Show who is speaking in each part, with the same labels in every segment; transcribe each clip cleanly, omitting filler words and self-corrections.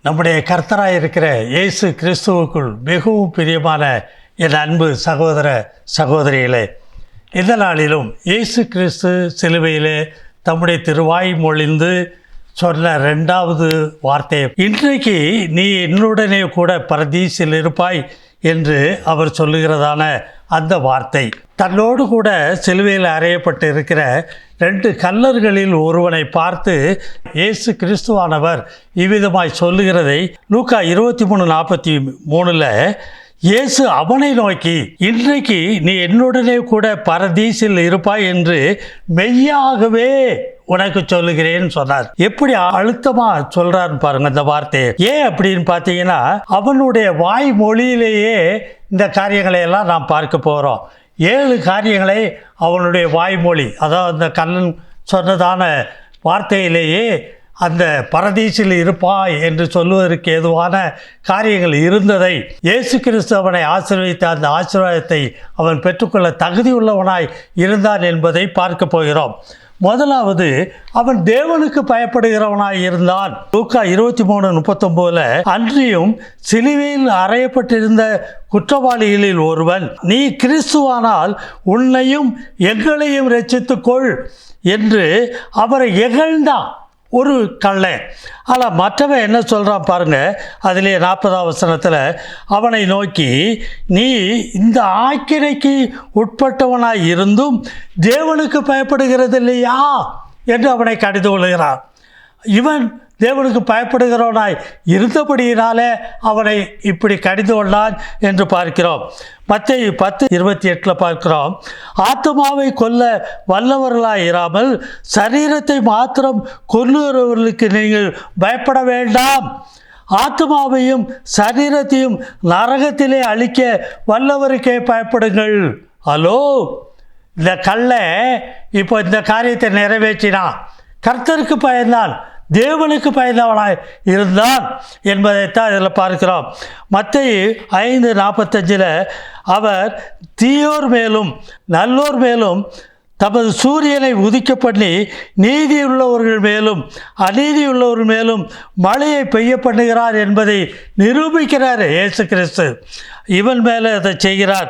Speaker 1: நம்முடைய கர்த்தராய் இருக்கிற இயேசு கிறிஸ்துவுக்குள் மிகவும் பிரியமான என் அன்பு சகோதர சகோதரிகளே, இந்த நாளிலும் இயேசு கிறிஸ்து சிலுவையிலே தம்முடைய திருவாய் மொழிந்து சொன்ன 2வது வார்த்தை, இன்றைக்கு நீ என்னுடனே கூட பரதீசில் இருப்பாய் என்று அவர் சொல்லுகிறதான அந்த வார்த்தை. தன்னோடு கூட சிலுவையில் அறையப்பட்டு இருக்கிற 2 கல்லர்களில் ஒருவனை பார்த்து இயேசு கிறிஸ்துவானவர் இவ்விதமாய் சொல்லுகிறதை லூக்கா 23:43 இயேசு அவனை நோக்கி, இன்றைக்கு நீ என்னுடனே கூட பரதீசில் இருப்பாய் என்று மெய்யாகவே உனக்கு சொல்லுகிறேன்னு சொன்னார். எப்படி அழுத்தமா சொல்றான்னு பாருங்க இந்த வார்த்தையை. ஏன் அப்படின்னு பார்த்தீங்கன்னா, அவனுடைய வாய் மொழியிலேயே இந்த காரியங்களை எல்லாம் நாம் பார்க்க போகிறோம். 7 காரியங்களை அவனுடைய வாய்மொழி, அதாவது அந்த கண்ணன் சொன்னதான வார்த்தையிலேயே அந்த பரதீசில் இருப்பாய் என்று சொல்வதற்கு ஏதுவான காரியங்கள் இருந்ததை இயேசு கிறிஸ்து அவனை ஆசீர்வதித்த அந்த ஆசீர்வாதத்தை அவன் பெற்றுக்கொள்ள தகுதியுள்ளவனாய் இருந்தான் என்பதை பார்க்க போகிறோம். முதலாவது, அவன் தேவனுக்கு பயப்படுகிறவனாய் இருந்தான். லூக்கா 23:39 அன்றியும் சிலுவையில் அறையப்பட்டிருந்த குற்றவாளிகளில் ஒருவன், நீ கிறிஸ்துவானால் உன்னையும் எங்களையும் இரட்சித்துக்கொள் என்று அவரை இகழ்ந்தான். ஒரு கள்ளன். ஆனால் மற்றவன் என்ன சொல்கிறான் பாருங்க, அதிலே 40ஆம் வசனத்தில் அவனை நோக்கி, நீ இந்த ஆக்கினைக்கு உட்பட்டவனாய் இருந்தும் தேவனுக்கு பயப்படுகிறது இல்லையா என்று அவனை கடிந்து கொள்கிறான். இவன் தேவனுக்கு பயப்படுகிறவனாய் இருந்தபடியினாலே அவனை இப்படி கடிந்து கொண்டான் என்று பார்க்கிறோம். மத்தேயு 10:28 பார்க்கிறோம், ஆத்துமாவை கொல்ல வல்லவர்களாய் இராமல் சரீரத்தை மாத்திரம் கொல்லுகிறவர்களுக்கு நீங்கள் பயப்பட வேண்டாம், ஆத்துமாவையும் சரீரத்தையும் நரகத்திலே அழிக்க வல்லவருக்கே பயப்படுங்கள். ஹலோ, இந்த கள்ளை இப்போ இந்த காரியத்தை நிறைவேற்றினான். கர்த்தருக்கு பயந்தான், தேவனுக்கு பயந்தவனாய் இருந்தான் என்பதைத்தான் இதில் பார்க்கிறோம். மத்தேயு 5:45 அவர் தீயோர் மேலும் நல்லோர் மேலும் தமது சூரியனை உதிக்க பண்ணி நீதியுள்ளவர்கள் மேலும் அநீதியுள்ளவர்கள் மேலும் மழையை பெய்ய பண்ணுகிறார் என்பதை நிரூபிக்கிறார் இயேசு கிறிஸ்து. இவன் மேலே அதை செய்கிறார்.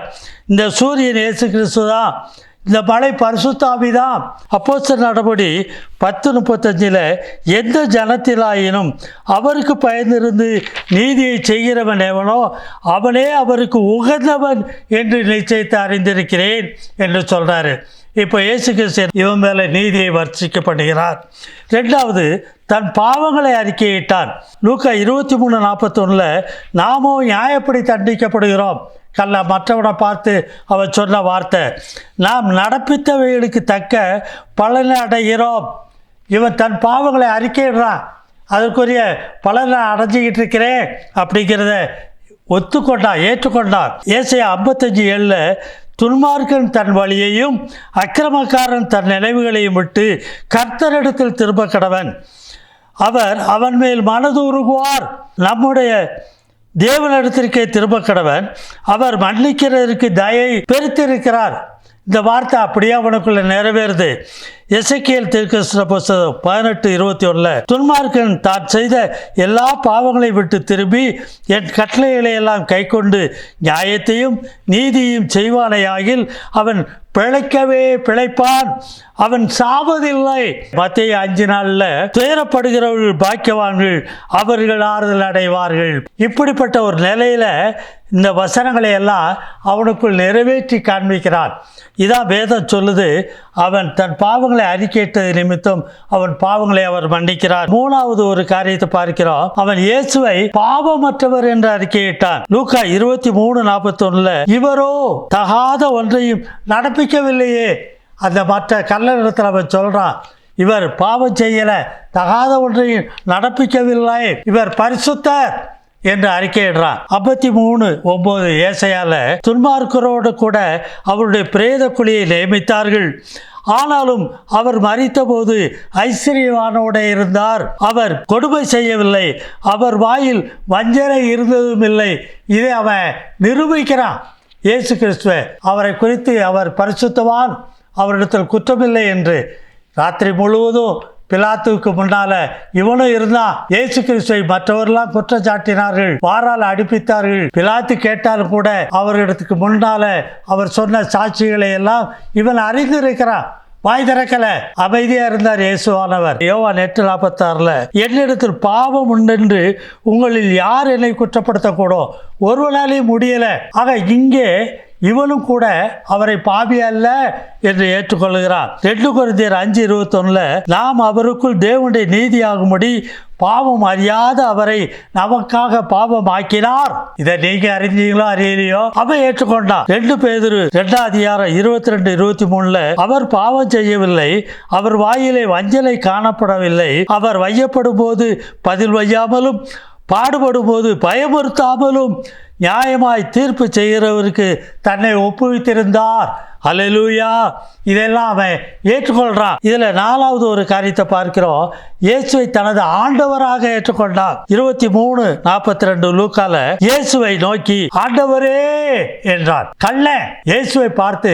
Speaker 1: இந்த சூரியன் இயேசு கிறிஸ்து தான், இந்த மழை பரிசுத்த ஆவிதான். அப்போஸ்தலர் நடபடி 10:35 எந்த ஜனத்திலாயினும் அவருக்கு பயந்திருந்து நீதியை செய்கிறவன் எவனோ அவனே அவருக்கு உகந்தவன் என்று நிச்சயித்து அறிந்திருக்கிறேன் என்று சொல்கிறாரு. இப்போ இயேசு கிறிஸ்து இவன் மேலே நீதியை வர்ஷிக்க பண்ணுகிறார். 2வது, தன் பாவங்களை அறிக்கையிட்டான். லூக்கா 23:41 நாமோ நியாயப்படி தண்டிக்கப்படுகிறோம். மற்றவனை பார்த்து அவர் சொன்ன வார்த்தை, நாம் நடப்பித்தவைகளுக்கு தக்க பலனை அடைகிறோம். இவன் தன் பாவங்களை அறிக்கையிடுறான், அதற்குரிய பலனை அடைஞ்சிக்கிட்டு இருக்கிறேன் அப்படிங்கிறத ஒத்துக்கொண்டான், ஏற்றுக்கொண்டான். ஏசாயா 55:7 துன்மார்க்கன் தன் வழியையும் அக்கிரமக்காரன் தன் நினைவுகளையும் விட்டு கர்த்தரிடத்தில் திரும்ப கடவன், அவர் அவன் மேல் மனதுருகுவார். நம்முடைய தேவனிடத்திற்கே திரும்ப கடவன், அவர் மன்னிக்கிறதற்கு தயை பெருத்திருக்கிறார். இந்த வார்த்தை அப்படியே அவனுக்குள்ள நிறைவேறுது. எசேக்கியேல் தீர்க்கதரிசன புத்தகம் 18:21 துன்மார்க்கன் தான் செய்த எல்லா பாவங்களை விட்டு திரும்பி என் கட்டளைகளை எல்லாம் கை கொண்டு நியாயத்தையும் நீதியையும் செய்வானையாகில் அவன் பிழைக்கவே பிழைப்பான், அவன் சாவதில்லை. மத்தேயு 5:4 துயரப்படுகிறவர்கள் பாக்கியவான்கள், அவர்கள் ஆறுதல் அடைவார்கள். இப்படிப்பட்ட ஒரு நிலையில இந்த வசனங்களை எல்லாம் அவனுக்குள் நிறைவேற்றி காண்பிக்கிறான். இதான் வேதம் சொல்லுது, அவன் தன் பாவங்களை அறிக்கையிட்டது நிமித்தம் அவன் பாவங்களை அவர் மன்னிக்கிறார். 3வது ஒரு காரியத்தை பார்க்கிறோம், அவன் இயேசுவை பாவமற்றவர் என்று அறிக்கையிட்டான். லூக்கா 23:41 இவரோ தகாத ஒன்றையும் நடப்பிக்கவில்லையே. அந்த மற்ற கல்லறிடத்தில் அவன் சொல்றான், இவர் பாவம் செய்யல, தகாத ஒன்றையும் நடப்பிக்கவில்லை, இவர் பரிசுத்தர் என்று அறிக்கையிடுறான். 53:9 ஏசாயால துன்மார்க்கரோடு கூட அவருடைய பிரேத குழியை நியமித்தார்கள், ஆனாலும் அவர் மரித்த போது ஐஸ்வர்யவானோட இருந்தார், அவர் கொடுமை செய்யவில்லை, அவர் வாயில் வஞ்சனை இருந்ததும் இல்லை. இதை அவன் நிரூபிக்கிறான். இயேசு கிறிஸ்துவை அவரை குறித்து அவர் பரிசுத்தவான், அவரிடத்தில் குற்றமில்லை என்று ராத்திரி முழுவதும் பிலாத்துவுக்கு முன்னால இவனும் இருந்தான். இயேசு கிறிஸ்துவை மற்றவர்களாம் குற்றம் சாட்டினார்கள், வாரால் அடிப்பித்தார்கள். பிலாத்து கேட்டாலும் கூட அவரிடத்துக்கு முன்னால அவர் சொன்ன சாட்சிகளை எல்லாம் இவன் அறிந்திருக்கிறான். வாய் திறக்கல, அமைதியா இருந்தார் இயேசுவானவர். யோவான் 8:46 என்னிடத்தில் பாவம் உண்டென்று உங்களில் யார் என்னை குற்றப்படுத்தக்கூடும்? ஒருவனாலையும் முடியல. ஆக இங்கே இவனும் கூட அவரை பாவி அல்ல என்று ஏற்றுக்கொள்கிறான். 2 கொரிந்தியர் 5:21 நாம் அவருக்குள் தேவனுடைய நீதியாகும்படி பாவம் அறியாத அவரை நமக்காக பாவம் ஆக்கினார். இதை நீங்க அறிஞ்சீங்களோ அறியலையோ அவன் ஏற்றுக்கொண்டான். 2 பேதுரு 2:22-23 அவர் பாவம் செய்யவில்லை, அவர் வாயிலே வஞ்சனை காணப்படவில்லை, அவர் வையப்படும் போது பதில் வையாமலும் பாடுபடும் போது பயமுறுத்தாமலும் நியாயமாய் தீர்ப்பு செய்கிறவருக்கு தன்னை ஒப்புவித்திருந்தார். அல்லேலூயா. இதெல்லாம் அவன் ஏற்றுக்கொள்றான். இதுல 4வது ஒரு காரியத்தை பார்க்கிறோம். இயேசுவை தனது ஆண்டவராக ஏற்றுக்கொண்டான். 23:42 லூக்கால இயேசுவை நோக்கி ஆண்டவரே என்றான். கள்ளன் இயேசுவை பார்த்து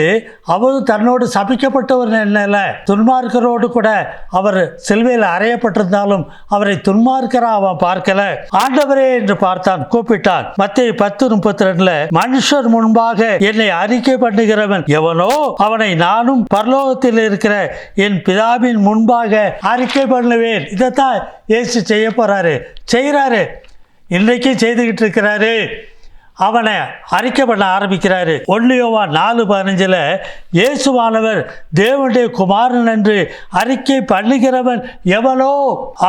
Speaker 1: அவரும் தன்னோடு சபிக்கப்பட்டவர் என்னல, துன்மார்க்கரோடு கூட அவர் சிலுவையில் அறையப்பட்டிருந்தாலும் அவரை துன்மார்க்கரா அவன் பார்க்கல. ஆண்டவரே என்று பார்த்தான், கூப்பிட்டான். மத்தேயு 10:32 மனுஷர் முன்பாக என்னை அறிக்கை பண்ணுகிறவன் எவனோ அவனை நானும் பரலோகத்தில் இருக்கிற என் பிதாவின் முன்பாக அறிக்கை பண்ணுவேன். இதைத்தான் இயேசு செய்ய போறாரு, செய்கிறாரு, இன்றைக்கு செய்துகிட்டு இருக்கிறாரு. அவனை அறிக்கை பண்ண ஆரம்பிக்கிறாரு. 1 யோவான் 4:15 இயேசுவானவர் தேவனுடைய குமாரன் என்று அறிக்கை பண்ணுகிறவன் எவனோ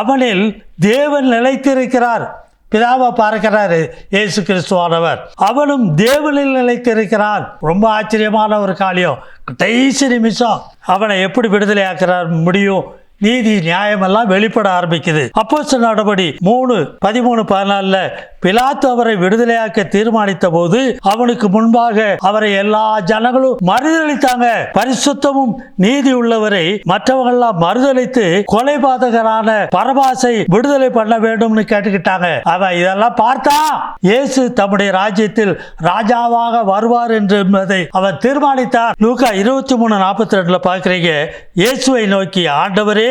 Speaker 1: அவனில் தேவன் நிலைத்திருக்கிறார். பிதாவை பார்க்கிறாரு இயேசு கிறிஸ்துவானவர், அவனும் தேவனில் நிலைத்திருக்கிறான். ரொம்ப ஆச்சரியமான ஒரு காரியம். கடைசி நிமிஷம் அவனை எப்படி விடுதலை ஆக்கிறார் முடியும்? நீதி நியாயமெல்லாம் வெளிப்பட ஆரம்பிக்குது. அப்போஸ்தலர் நடபடி 3:13-14 பிலாத்து அவரை விடுதலையாக்க தீர்மானித்த போது அவனுக்கு முன்பாக அவரை எல்லா ஜனங்களும் மறுதளித்தாங்க. பரிசுத்தமும் நீதி உள்ளவரை மற்றவங்கெல்லாம் மறுதளித்து கொலைபாதகரான பரபாசை விடுதலை பண்ண வேண்டும்னு கேட்டுக்கிட்டாங்க. அவன் இதெல்லாம் பார்த்தா இயேசு தம்முடைய ராஜ்யத்தில் ராஜாவாக வருவார் என்பதை அவன் தீர்மானித்தான். லூக்கா 23:42 பார்க்கிறீங்க. இயேசுவை நோக்கி ஆண்டவரே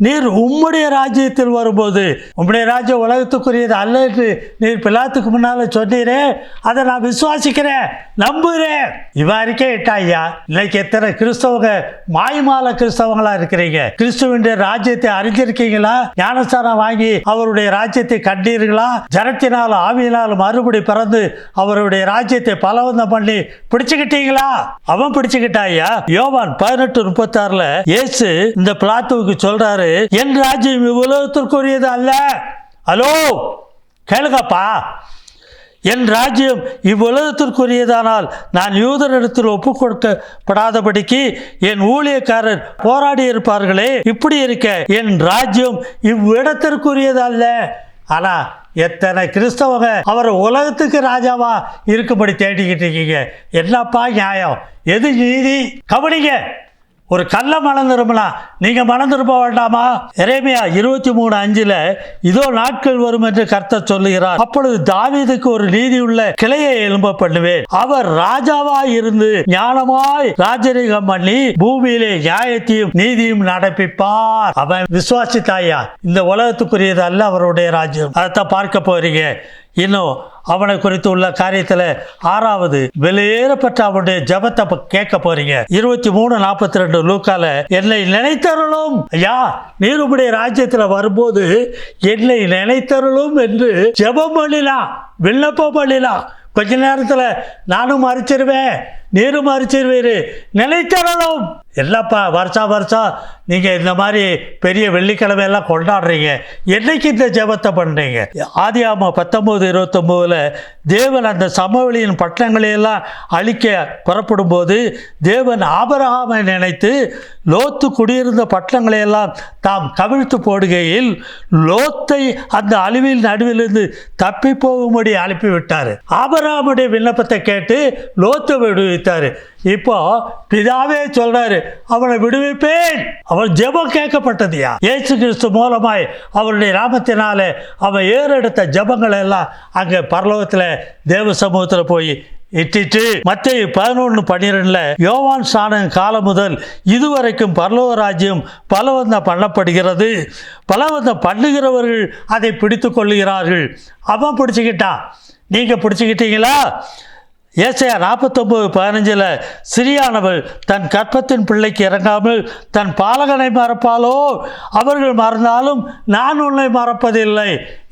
Speaker 1: நீர் உம்முடைய ராஜ்யத்தில் வரும்போது, உம்முடைய ராஜ்யம் உலகத்துக்குரியது அல்ல என்று நீர் பிலாத்துக்கு முன்னால சொன்னீரே, அதை நான் விசுவாசிக்கிறேன், நம்புகிறேன். இவ்வாறுக்கே இட்டாயா. இன்னைக்கு எத்தனை கிறிஸ்தவங்க மாய்மால கிறிஸ்தவங்களா இருக்கிறீங்க. கிறிஸ்துவின் ராஜ்யத்தை அறிஞ்சிருக்கீங்களா? ஞானஸ்தானம் வாங்கி அவருடைய ராஜ்யத்தை கண்டீர்களா? ஜனத்தினாலும் ஆவியினாலும் மறுபடி பிறந்து அவருடைய ராஜ்யத்தை பலவந்தம் பண்ணி பிடிச்சுக்கிட்டீங்களா? அவன் பிடிச்சுக்கிட்டாயா. யோவான் 18:36 இயேசு இந்த பிலாத்துவுக்கு சொல்றாரு, என் ராஜ்யம் இவ்வுலகத்திற்குரியது அல்ல. ஹலோ கேளுங்கப்பா, என் ராஜ்யம் இவ்வுலகத்திற்குரியதானால் நான் யூதரிடத்தில் ஒப்பு கொடுக்கப்படாதபடிக்கு என் ஊழியக்காரர் போராடி இருப்பார்களே. இப்படி இருக்க என் ராஜ்யம் இவ்விடத்திற்குரியது அல்ல. ஆனா எத்தனை கிறிஸ்தவங்க அவர் உலகத்துக்கு ராஜாவா இருக்கும்படி தேடிக்கிட்டு இருக்கீங்க. என்னப்பா நியாயம்? எது நீதி? கவனிங்க. ஒரு கல்லை மணந்துருமலாம், நீங்க மணந்துருப்ப வேண்டாமா? எரேமியா 23:5 இதோ நாட்கள் வரும் என்று கர்த்தர் சொல்லுகிறார், அப்பொழுது தாவீதுக்கு ஒரு நீதி உள்ள கிளையை எழும்ப பண்ணுவேன், அவர் ராஜாவாய் இருந்து ஞானமாய் ராஜரீகம் பண்ணி பூமியிலே நியாயத்தையும் நீதியும் நடப்பிப்பார். அவன் விசுவாசித்தாயா, இந்த உலகத்துக்குரியது அல்ல அவருடைய ராஜ்யம். அதைத்தான் பார்க்க போறீங்க. இன்னும் அவனை குறித்து உள்ள காரியத்துல 6வது வெளியேறப்பட்ட அவனுடைய ஜபத்தை கேட்க போறீங்க. 23:42 லூக்கால என்னை நினைத்தருளும் ஐயா, நீர் உம்முடைய ராஜ்யத்துல வரும்போது என்னை நினைத்தருளும் என்று ஜெபம் பண்ணிலாம், விண்ணப்பம் பண்ணிலாம். கொஞ்ச நேரத்துல நானும் மறிச்சிருவேன், நீரும் மறிச்சிருவீரு, நினைத்தருளும். இல்லப்பா வருஷம் நீங்க இந்த மாதிரி பெரிய வெள்ளிக்கிழமை எல்லாம் கொண்டாடுறீங்க, என்னைக்கு இந்த ஜெபத்தை பண்றீங்க? ஆதியாகமம் 19:29 தேவன் அந்த சமவெளியின் பட்டணங்களை எல்லாம் அழிக்க புறப்படும் போது தேவன் ஆபிரகாமை நினைத்து லோத்து குடியிருந்த பட்டணங்களை எல்லாம் தாம் கவிழ்த்து போடுகையில் லோத்தை அந்த அழிவில் நடுவிலிருந்து தப்பி போகும்படி அனுப்பிவிட்டார். ஆபிரகாமுடைய விண்ணப்பத்தை கேட்டு லோத்தை விடுவித்தாரு. இப்போ பிதாவே சொல்றாரு, அவனை விடுவிப்பேன். அவன் ஜெபம் கேட்கப்பட்டதுயா. இயேசு கிறிஸ்து மூலமாய் அவருடைய நாமத்தினாலே அவன் ஏறெடுத்த ஜெபங்கள் எல்லாம் அங்கே பரலோகத்தில் தேவ சமூகத்தில் போய் இட்டிட்டு. மத்தேயு 11:12 யோவான் ஸ்நானன் காலம் முதல் இதுவரைக்கும் பரலோக ராஜ்யம் பலவந்தம் பண்ணப்படுகிறது, பலவந்தம் பண்ணுகிறவர்கள் அதை பிடித்து கொள்ளுகிறார்கள். அவன் பிடிச்சிக்கிட்டான், நீங்கள் பிடிச்சிக்கிட்டீங்களா? ஏசாயா 49:15 சிறியானவள் தன் கற்பத்தின் பிள்ளைக்கு இறங்காமல் தன் பாலகனை மறப்பாலோ? அவர்கள் மறந்தாலும் நான் உன்னை மறப்பதில்லை.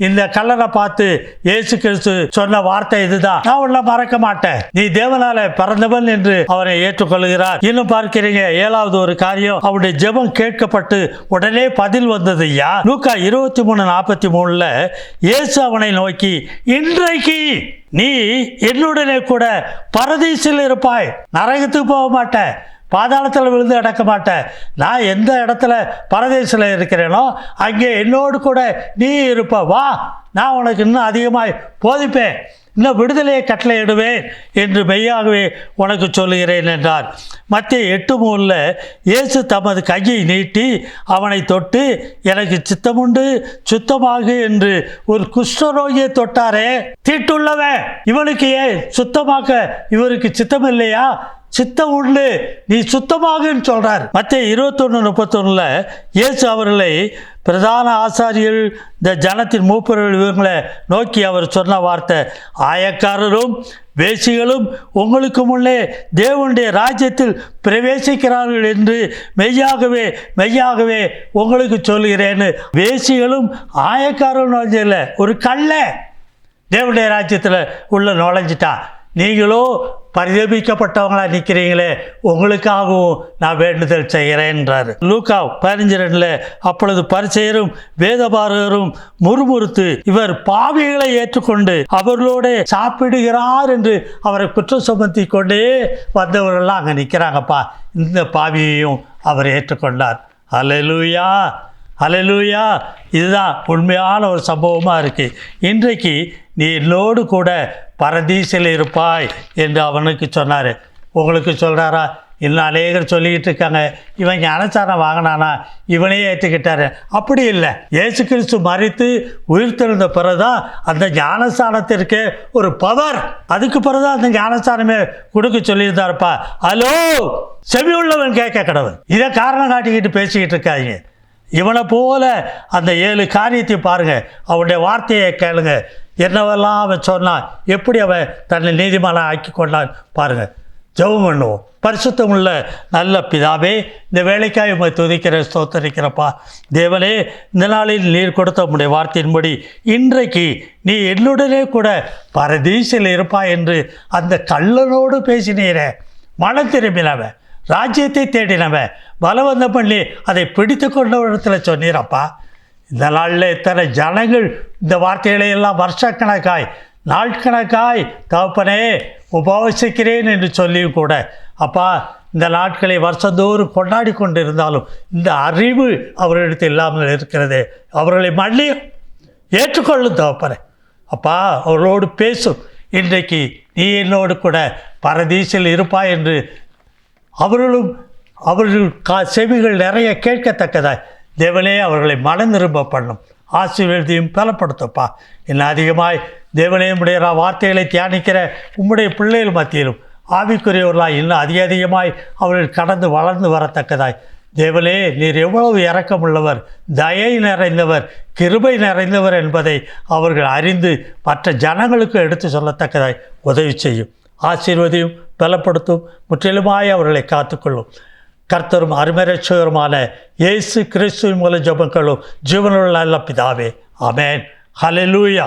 Speaker 1: இந்த கல்லனை பார்த்து இயேசு கிறிஸ்து சொன்ன வார்த்தை இதுதான், நான் உன்னை மறக்க மாட்டேன், நீ தேவனால பிறந்தவன் என்று அவனை ஏற்றுக்கொள்கிறார். இன்னும் பார்க்கிறீங்க, 7வது ஒரு காரியம், அவருடைய ஜெபம் கேட்கப்பட்டு உடனே பதில் வந்தது. ஐயா லூக்கா 23:43 இயேசு அவனை நோக்கி, இன்றைக்கு நீ என்னுடனே கூட பரதீசில் இருப்பாய். நரகத்துக்கு போக மாட்டேன், பாதாளத்தில் விழுந்து அடக்க மாட்டேன். நான் எந்த இடத்துல பரதேசில் இருக்கிறேனோ அங்கே என்னோடு கூட நீ இருப்ப. வா, நான் உனக்கு இன்னும் அதிகமாய் போதிப்பேன், இன்னும் விடுதலையை கட்டளையிடுவேன் என்று மெய்யாகவே உனக்கு சொல்லுகிறேன் என்றார். மத்தேயு 8:3 இயேசு தமது கையை நீட்டி அவனை தொட்டு, எனக்கு சித்தமுண்டு, சுத்தமாகு என்று ஒரு குஷ்டரோகியை தொட்டாரே. தீட்டுள்ளவன், இவனுக்கு ஏன் சுத்தமாக்க இவருக்கு சித்தம் இல்லையா? சித்தம் உண்டு, நீ சுத்தமாகுன்னு சொல்றார். மத்தேயு 21:31 இயேசு அவர்களை, பிரதான ஆசாரியர்கள், இந்த ஜனத்தின் மூப்பர்கள் இவங்களை நோக்கி அவர் சொன்ன வார்த்தை, ஆயக்காரரும் வேசிகளும் உங்களுக்கு முன்னே தேவனுடைய ராஜ்யத்தில் பிரவேசிக்கிறார்கள் என்று மெய்யாகவே மெய்யாகவே உங்களுக்கு சொல்கிறேன்னு. வேசிகளும் ஆயக்காரரும் இல்லை, ஒரு கள்ள தேவனுடைய ராஜ்யத்தில் உள்ள நுழைஞ்சிட்டான். நீங்களோ பரிதபிக்கப்பட்டவங்களா நிற்கிறீங்களே, உங்களுக்காகவும் நான் வேண்டுதல் செய்கிறேன்றார். லூக்கா 15:2 அப்பொழுது பரிசேயரும் வேதபாரகரும் முறுமுறுத்து, இவர் பாவிகளை ஏற்றுக்கொண்டு அவர்களோட சாப்பிடுகிறார் என்று அவரை குற்றம் சுமத்தி கொண்டே வந்தவர்கள்லாம் அங்கே நிற்கிறாங்கப்பா. இந்த பாவியையும் அவர் ஏற்றுக்கொண்டார். அல்லேலூயா, அல்லேலூயா. இதுதான் உண்மையான ஒரு சம்பவமாக இருக்குது. இன்றைக்கு நீ என்னோடு கூட பரதீசில் இருப்பாய் என்று அவனுக்கு சொன்னார். உங்களுக்கு சொல்கிறாரா? இன்னும் அநேகர் சொல்லிக்கிட்டு இருக்காங்க, இவன் ஞானஸ்தானம் வாங்கினானா, இவனே ஏற்றுக்கிட்டாரு. அப்படி இல்லை. இயேசு கிறிஸ்து மரித்து உயிர்த்தெழுந்த பிறகுதான் அந்த ஞானஸ்தானத்திற்கு ஒரு பவர், அதுக்கு பிறகுதான் அந்த ஞானஸ்தானமே கொடுக்க சொல்லியிருந்தாருப்பா. ஹலோ, செவி உள்ளவன் கேட்க கடவுள். இதை காரணம் காட்டிக்கிட்டு பேசிக்கிட்டு இருக்காங்க. இவனை போல அந்த 7 காரியத்தை பாருங்க, அவனுடைய வார்த்தையை கேளுங்க, என்னவெல்லாம் அவன் சொன்னான், எப்படி அவன் தன்னை நீதிமானா ஆக்கி கொண்டான் பாருங்க. ஜெபம் பண்ணுவோம். பரிசுத்தம் உள்ள நல்ல பிதாவே, இந்த வேலைக்காய் உம்மை துதிக்கிற ஸ்தோத்தரிக்கிறப்பா. தேவனே, இந்த நாளில் நீர் கொடுத்த உம்முடைய வார்த்தையின்படி இன்றைக்கு நீ என்னுடனே கூட பரதீசில் இருப்பாய் என்று அந்த கள்ளனோடு பேசினீரே. மனம் திரும்பினவன், ராஜ்யத்தை தேடினவன், பலவந்தம் பண்ணி அதை பிடித்து கொண்ட இடத்துல சொன்னீரப்பா. இந்த நாளில் இத்தனை ஜனங்கள் இந்த வார்த்தைகளை எல்லாம் வருஷக்கணக்காய் நாட்கணக்காய் தகப்பனே உபவசிக்கிறேன் என்று சொல்லியும் கூட அப்பா, இந்த நாட்களை வருஷந்தோறும் கொண்டாடி கொண்டு இருந்தாலும் இந்த அறிவு அவர்களிடத்தில் இல்லாமல் இருக்கிறது. அவர்களை மன்னியும் ஏற்றுக்கொள்ளும் தகப்பனே. அப்பா, அவர்களோடு பேசும். இன்றைக்கு நீ என்னோடு கூட பரதீசில் இருப்பாய் என்று அவர்கள் செவிகள் நிறைய கேட்கத்தக்கதாய் தேவனே அவர்களை மனம் திரும்ப பண்ணும். ஆசீர்வாதத்தையும் பலப்படுத்தப்பா. இன்னும் அதிகமாய் தேவனே, உம்முடைய வார்த்தைகளை தியானிக்கிற உம்முடைய பிள்ளைகள் மத்தியிலும் ஆவிக்குரியவர்களாய் இன்னும் அதிகமாய் அவர்கள் கடந்து வளர்ந்து வரத்தக்கதாய் தேவனே, நீர் எவ்வளவு இரக்கமுள்ளவர், தயை நிறைந்தவர், கிருபை நிறைந்தவர் என்பதை அவர்கள் அறிந்து மற்ற ஜனங்களுக்கு எடுத்து சொல்லத்தக்கதாய் உதவி செய்யும். ஆசீர்வதியும் பலப்படுத்தும். முற்றிலுமாய் அவர்களை காத்துக்கொள்ளும். கர்த்தரும் அருமரட்சகருமான இயேசு கிறிஸ்துவின் மூலம் ஜெபங்களும் ஜீவனுள்ள நல்ல பிதாவே. ஆமென். ஹல்லேலூயா.